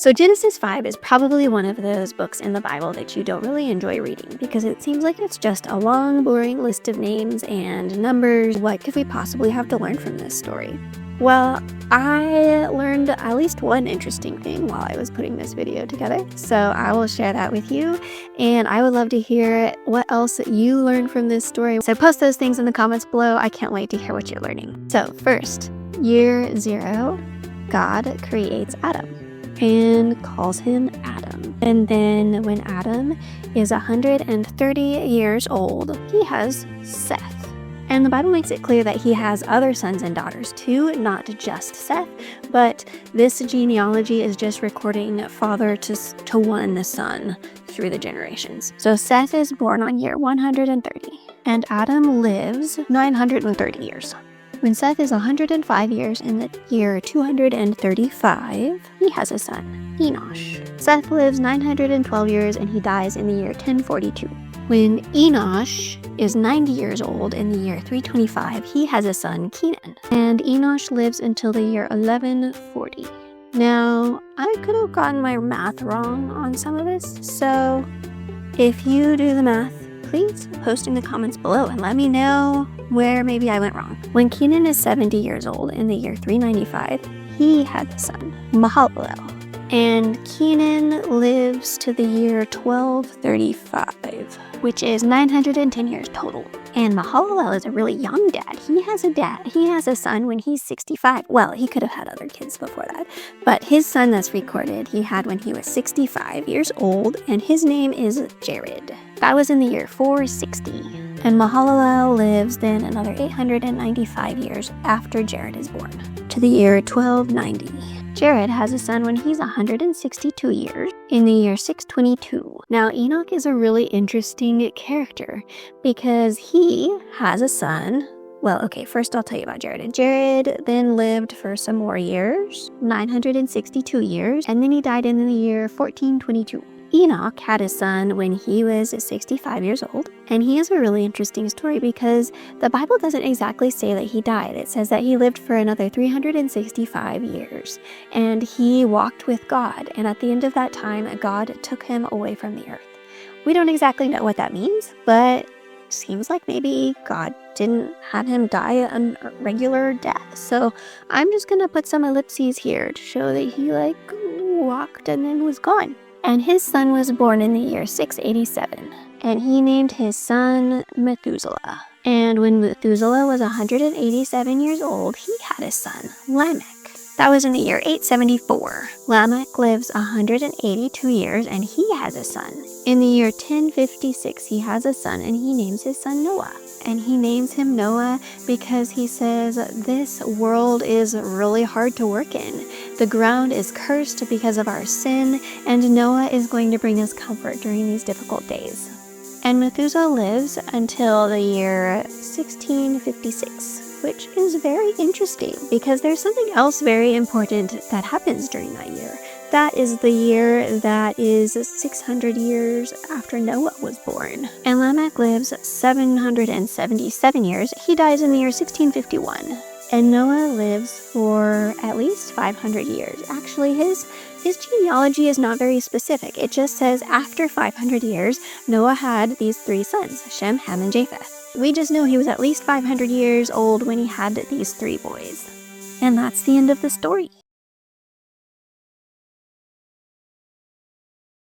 So Genesis 5 is probably one of those books in the Bible that you don't really enjoy reading because it seems like it's just a long, boring list of names and numbers. What could we possibly have to learn from this story? Well, I learned at least one interesting thing while I was putting this video together, so I will share that with you, and I would love to hear what else you learned from this story. So post those things in the comments below. I can't wait to hear what you're learning. So first, year 0, God creates Adam and calls him Adam. And then when Adam is 130 years old, he has Seth. And the Bible makes it clear that he has other sons and daughters too, not just Seth, but this genealogy is just recording father to one son through the generations. So Seth is born on year 130, and Adam lives 930 years. When Seth is 105 years in the year 235, he has a son, Enosh. Seth lives 912 years and he dies in the year 1042. When Enosh is 90 years old in the year 325, he has a son, Kenan. And Enosh lives until the year 1140. Now, I could have gotten my math wrong on some of this, so if you do the math, please post in the comments below and let me know where maybe I went wrong. When Kenan is 70 years old in the year 395, he had a son, Mahalalel. And Kenan lives to the year 1235, which is 910 years total. And Mahalalel is a really young dad. He has a son when he's 65. Well, he could have had other kids before that. But his son that's recorded, he had when he was 65 years old, and his name is Jared. That was in the year 460. And Mahalalel lives then another 895 years after Jared is born, to the year 1290. Jared has a son when he's 162 years in the year 622. Now, Enoch is a really interesting character because he has a son. Well, okay, first I'll tell you about Jared. Jared then lived for some more years, 962 years, and then he died in the year 1422. Enoch had a son when he was 65 years old, and he has a really interesting story because the Bible doesn't exactly say that he died. It says that he lived for another 365 years, and he walked with God, and at the end of that time, God took him away from the earth. We don't exactly know what that means, but it seems like maybe God didn't have him die a regular death. So I'm just gonna put some ellipses here to show that he walked and then was gone. And his son was born in the year 687, and he named his son Methuselah. And when Methuselah was 187 years old, he had a son, Lamech. That was in the year 874. Lamech lives 182 years, and he has a son. In the year 1056, he has a son, and he names his son Noah. And he names him Noah because he says, this world is really hard to work in. The ground is cursed because of our sin, and Noah is going to bring us comfort during these difficult days. And Methuselah lives until the year 1656, which is very interesting because there's something else very important that happens during that year. That is the year that is 600 years after Noah was born. And Lamech lives 777 years. He dies in the year 1651. And Noah lives for at least 500 years. Actually, his genealogy is not very specific. It just says after 500 years, Noah had these 3 sons, Shem, Ham, and Japheth. We just know he was at least 500 years old when he had these 3 boys. And that's the end of the story.